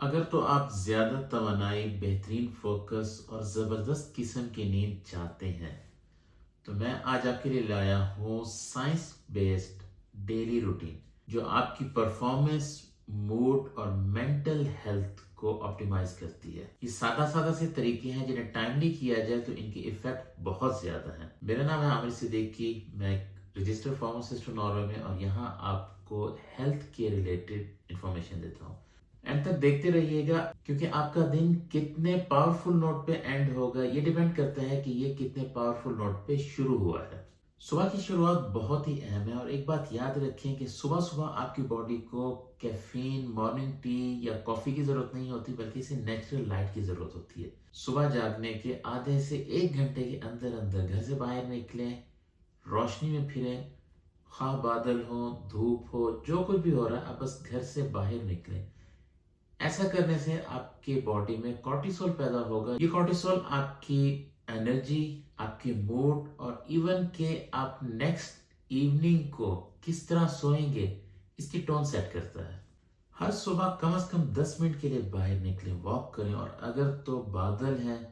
अगर तो आप ज़्यादा तवानाई, बेहतरीन फोकस और ज़बरदस्त किस्म की नींद चाहते हैं, तो मैं आज आपके लिए लाया हूँ साइंस बेस्ड डेली रूटीन जो आपकी परफॉर्मेंस, मूड और मेंटल हेल्थ को ऑप्टिमाइज करती है। ये सादा सादा से तरीके हैं जिन्हें टाइमली किया जाए तो इनके इफेक्ट बहुत ज़्यादा हैं। मेरा नाम है आमिर सिद्दीकी, मैं एक रजिस्टर्ड फार्मासिस्ट हूँ नॉर्वे में, और यहाँ आपको हेल्थ के रिलेटेड इंफॉर्मेशन देता हूँ। एंड तक देखते रहिएगा, क्योंकि आपका दिन कितने पावरफुल नोट पे एंड होगा ये डिपेंड करता है कि ये कितने पावरफुल नोट पे शुरू हुआ है। सुबह की शुरुआत बहुत ही अहम है, और एक बात याद रखें कि सुबह सुबह आपकी बॉडी को कैफीन, मॉर्निंग टी या कॉफी की जरूरत नहीं होती, बल्कि इसे नेचुरल लाइट की जरूरत होती है। सुबह जागने के आधे से 1 घंटे के अंदर अंदर घर से बाहर निकलें, रोशनी में फिरें, खा बादल हो, धूप हो, जो कुछ भी हो रहा है, आप बस घर से बाहर निकलें। ऐसा करने से आपके बॉडी में कॉर्टिसोल पैदा होगा। ये कॉर्टिसोल आपकी एनर्जी, आपके मूड और इवन के आप नेक्स्ट इवनिंग को किस तरह सोएंगे इसकी टोन सेट करता है। हर सुबह कम से कम 10 मिनट के लिए बाहर निकलें, वॉक करें, और अगर तो बादल हैं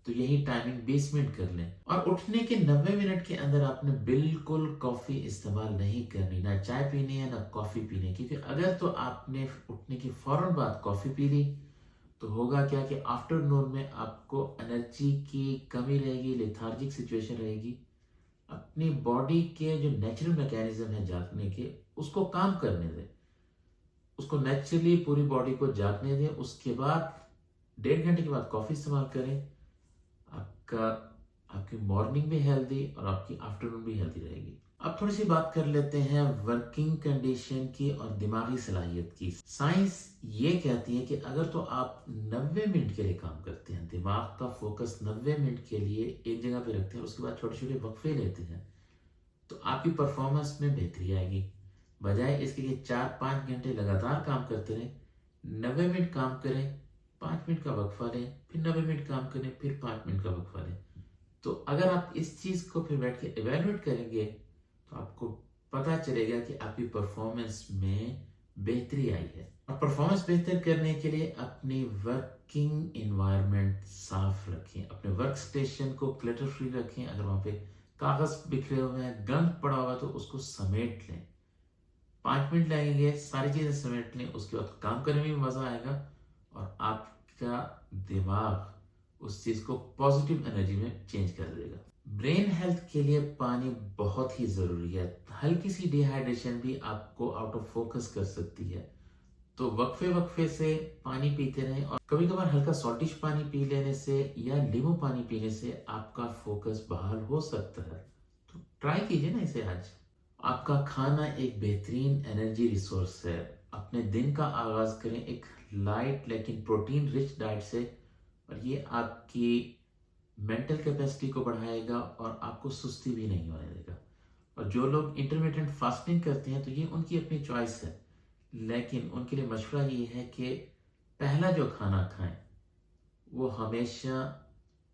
तो यही टाइमिंग 20 मिनट कर लें। और उठने के 90 मिनट के अंदर आपने बिल्कुल कॉफी इस्तेमाल नहीं करनी, ना चाय पीनी है ना कॉफी पीनी है, क्योंकि अगर तो आपने उठने के फौरन बाद कॉफी पी ली तो होगा क्या कि आफ्टरनून में आपको एनर्जी की कमी रहेगी, लेथार्जिक सिचुएशन रहेगी। अपनी बॉडी के जो नेचुरल मैकेनिज्म है जागने के, उसको काम करने दें, उसको नेचुरली पूरी बॉडी को जागने दें। उसके बाद 1.5 घंटे के बाद कॉफी इस्तेमाल करें। आपका आपकी मॉर्निंग भी हेल्दी और आपकी आफ्टरनून भी हेल्दी रहेगी। अब थोड़ी सी बात कर लेते हैं वर्किंग कंडीशन की और दिमागी सलाहियत की। साइंस ये कहती है कि अगर तो आप 90 मिनट के लिए काम करते हैं, दिमाग का फोकस 90 मिनट के लिए एक जगह पे रखते हैं, उसके बाद छोटे छोटे वक्फे लेते हैं, तो आपकी परफॉर्मेंस में बेहतरी आएगी। बजाय इसके कि 4-5 घंटे लगातार काम करते रहें, 90 मिनट काम करें, 5 मिनट का वक्फा लें, फिर 90 मिनट काम करें, फिर 5 मिनट का वक्फा लें। तो अगर आप इस चीज को फिर बैठ के इवेलुएट करेंगे तो आपको पता चलेगा कि आपकी परफॉर्मेंस में बेहतरी आई है। और परफॉर्मेंस बेहतर करने के लिए अपनी वर्किंग एनवायरनमेंट साफ रखें, अपने वर्क स्टेशन को क्लटर फ्री रखें। अगर वहां पे कागज बिखरे हुए हैं, गंद पड़ा हुआ है, तो उसको समेट लें। 5 मिनट लगेंगे, सारी चीजें समेट लें, उसके बाद काम करने में भी मजा आएगा और आपका दिमाग उस चीज को पॉजिटिव एनर्जी में चेंज कर देगा। ब्रेन हेल्थ के लिए पानी बहुत ही जरूरी है। हल्की सी डिहाइड्रेशन भी आपको आउट ऑफ फोकस कर सकती है, तो वक्फे वक्फे से पानी पीते रहें। और कभी कभार हल्का सॉल्टिश पानी पी लेने से या नींबू पानी पीने से आपका फोकस बहाल हो सकता है। तो ट्राई कीजिए ना इसे आज। आपका खाना एक बेहतरीन एनर्जी रिसोर्स है। अपने दिन का आगाज करें एक लाइट लेकिन प्रोटीन रिच डाइट से, और ये आपकी मेंटल कैपेसिटी को बढ़ाएगा और आपको सुस्ती भी नहीं होने देगा। और जो लोग इंटरमिटेंट फास्टिंग करते हैं तो ये उनकी अपनी चॉइस है, लेकिन उनके लिए मशवरा ये है कि पहला जो खाना खाएं वो हमेशा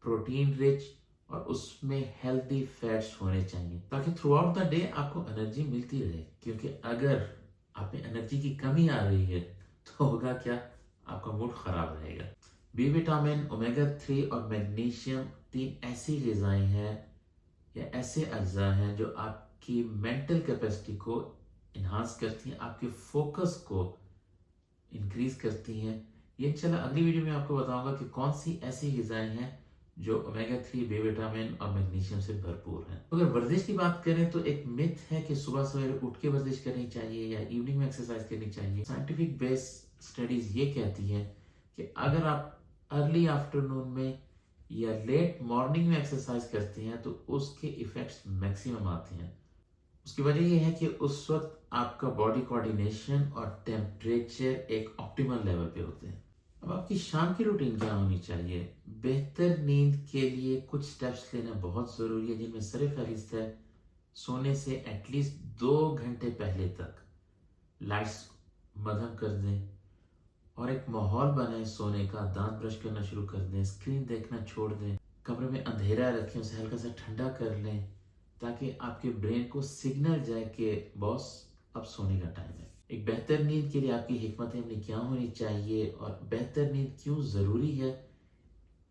प्रोटीन रिच और उसमें हेल्दी फैट्स होने चाहिए, ताकि थ्रू आउट द डे आपको एनर्जी मिलती रहे। क्योंकि अगर आप में एनर्जी की कमी आ रही है तो होगा क्या, आपका मूड खराब रहेगा। बी विटामिन, ओमेगा 3 और मैग्नीशियम 3 ऐसी ग़िज़ाएं हैं या ऐसे अज्जा हैं जो आपकी मेंटल कैपेसिटी को इन्हांस करती हैं, आपके फोकस को इंक्रीज करती हैं। ये इंशाल्लाह अगली वीडियो में आपको बताऊंगा कि कौन सी ऐसी ग़िज़ाएं हैं जो ओमेगा 3, बी विटामिन और मैग्नीशियम से भरपूर हैं। अगर वर्जिश की बात करें तो एक मिथ है कि सुबह सवेरे उठ के वर्जिश करनी चाहिए या इवनिंग में एक्सरसाइज करनी चाहिए। साइंटिफिक बेस स्टडीज ये कहती हैं कि अगर आप अर्ली आफ्टरनून में या लेट मॉर्निंग में एक्सरसाइज करते हैं तो उसके इफेक्ट्स मैक्सिमम आते हैं। उसकी वजह यह है कि उस वक्त आपका बॉडी कोऑर्डिनेशन और टेम्परेचर एक ऑप्टिमल लेवल पे होते हैं। अब आपकी शाम की रूटीन क्या होनी चाहिए? बेहतर नींद के लिए कुछ स्टेप्स लेना बहुत ज़रूरी है, जिनमें सरफहरिस्त है सोने से एटलीस्ट 2 घंटे पहले तक लाइट्स मध्यम कर दें और एक माहौल बनाए सोने का। दांत ब्रश करना शुरू कर दें, स्क्रीन देखना छोड़ दें, कमरे में अंधेरा रखें, उसे हल्का सा ठंडा कर लें, ताकि आपके ब्रेन को सिग्नल जाए कि बॉस अब सोने का टाइम है। ایک بہتر نیند کے لیے آپ کی حکمت عملی کیا ہونی چاہیے اور بہتر نیند کیوں ضروری ہے،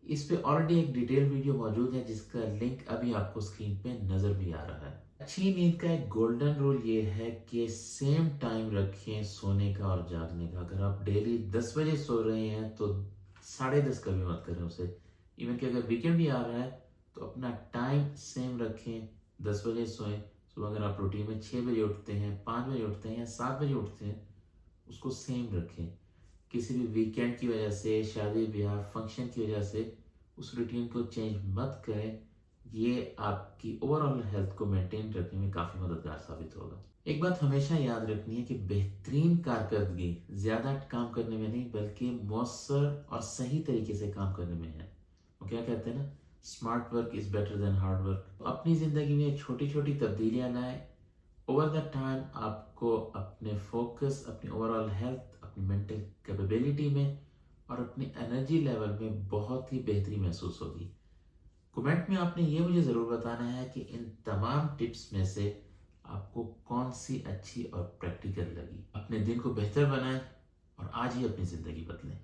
اس پہ آلریڈی ایک ڈیٹیل ویڈیو موجود ہے جس کا لنک ابھی آپ کو اسکرین پہ نظر بھی آ رہا ہے۔ اچھی نیند کا ایک گولڈن رول یہ ہے کہ سیم ٹائم رکھیں سونے کا اور جاگنے کا۔ اگر آپ ڈیلی 10 بجے سو رہے ہیں تو 10:30 کبھی مت کریں اسے۔ ایون کہ اگر ویکینڈ بھی آ رہا ہے تو اپنا ٹائم سیم رکھیں، 10 بجے سوئیں۔ صبح اگر آپ روٹین میں 6 بجے اٹھتے ہیں، 5 بجے اٹھتے ہیں یا 7 بجے اٹھتے ہیں، اس کو سیم رکھیں۔ کسی بھی ویکینڈ کی وجہ سے، شادی بیاہ فنکشن کی وجہ سے اس روٹین کو چینج مت کریں، یہ آپ کی اوور آل ہیلتھ کو مینٹین رکھنے میں کافی مددگار ثابت ہوگا۔ ایک بات ہمیشہ یاد رکھنی ہے کہ بہترین کارکردگی زیادہ کام کرنے میں نہیں بلکہ مؤثر اور صحیح طریقے سے کام کرنے میں ہے۔ وہ کیا کہتے ہیں نا، smart work is better than hard work. اپنی زندگی میں چھوٹی چھوٹی تبدیلیاں لائیں، اوور دا ٹائم آپ کو اپنے فوکس، اپنی اوور آل ہیلتھ، اپنی مینٹل کیپیبلٹی میں اور اپنی انرجی لیول میں بہت ہی بہتری محسوس ہوگی۔ کمنٹ میں آپ نے یہ مجھے ضرور بتانا ہے کہ ان تمام ٹپس میں سے آپ کو کون سی اچھی اور پریکٹیکل لگی۔ اپنے دن کو بہتر بنائیں اور آج ہی اپنی زندگی بدلیں۔